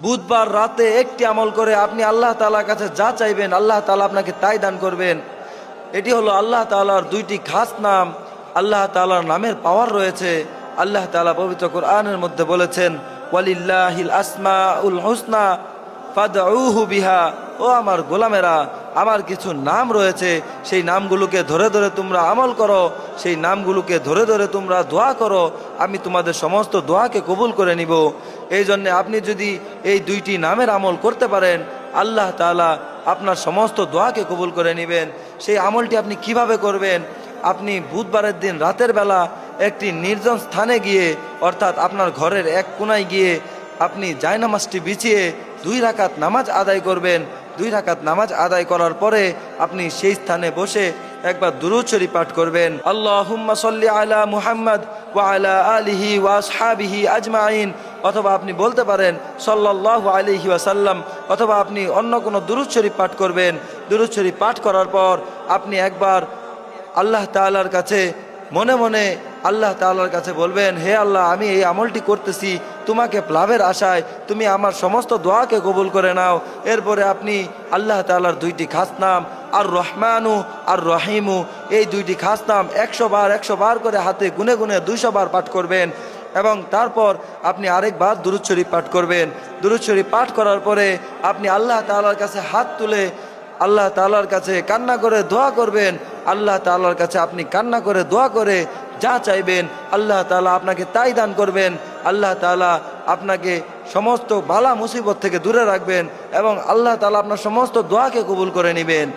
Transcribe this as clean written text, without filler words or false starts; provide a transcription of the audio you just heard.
বুধবার রাতে একটি আমল করে আপনি আল্লাহ তাআলার কাছে যা চাইবেন আল্লাহ তাআলা আপনাকে তাই দান করবেন। এটি হলো আল্লাহ তাআলার দুইটি খাস নাম। আল্লাহ তাআলার নামের পাওয়ার রয়েছে। আল্লাহ তাআলা পবিত্র কোরআনের মধ্যে বলেছেন, ওয়ালিল্লাহিল আসমাউল হুসনা ফাদউহু বিহা। ও আমার গোলামেরা, আমার কিছু নাম রয়েছে, সেই নামগুলোকে ধরে ধরে তোমরা আমল করো, সেই নামগুলোকে ধরে ধরে তোমরা দোয়া করো, আমি তোমাদের সমস্ত দোয়াকে কবুল করে নিব। এই জন্যে আপনি যদি এই দুইটি নামের আমল করতে পারেন, আল্লাহ তাআলা আপনার সমস্ত দোয়াকে কবুল করে নেবেন। সেই আমলটি আপনি কিভাবে করবেন? আপনি বুধবারের দিন রাতের বেলা একটি নির্জন স্থানে গিয়ে, অর্থাৎ আপনার ঘরের এক কোণায় গিয়ে আপনি জায়নামাজটি বিছিয়ে 2 রাকাত নামাজ আদায় করবেন। 2 রাকাত নামাজ আদায় করার পরে আপনি সেই স্থানে বসে একবার দুরূদ শরীফ পাঠ করবেন। আল্লাহুম্মা সাল্লি আলা মুহাম্মদ ওয়া আলা আলিহি ওয়া আসহাবিহি আজমাইন, অথবা আপনি বলতে পারেন সাল্লাল্লাহু আলাইহি ওয়াসাল্লাম, অথবা আপনি অন্য কোনো দুরূদ শরীফ পাঠ করবেন। দুরূদ শরীফ পাঠ করার পর আপনি একবার আল্লাহ তাআলার কাছে মনে মনে আল্লাহ তাআলার কাছে বলবেন, হে আল্লাহ, আমি এই আমলটি করতেছি তোমাকে লাভের আশায়, তুমি আমার সমস্ত দোয়াকে কবুল করে নাও। এরপরে আপনি আল্লাহ তাআলার দুইটি খাস নাম আর রহমানু আর রহিমু, এই দুইটি খাস নাম 100 বার করে হাতে গুনে গুনে 200 বার পাঠ করবেন। এবং তারপর আপনি আরেকবার দুরূদ শরীফ পাঠ করবেন। দুরূদ শরীফ পাঠ করার পরে আপনি আল্লাহ তাআলার কাছে হাত তুলে আল্লাহ তাআলার কাছে কান্না করে দোয়া করবেন। আল্লাহ তাআলার কাছে আপনি কান্না করে দোয়া করে যা চাইবেন আল্লাহ তাআলা আপনাকে তাই দান করবেন। আল্লাহ তাআলা আপনাকে সমস্ত বালা মুসিবত থেকে দূরে রাখবেন এবং আল্লাহ তাআলা আপনার সমস্ত দোয়াকে কবুল করে নেবেন।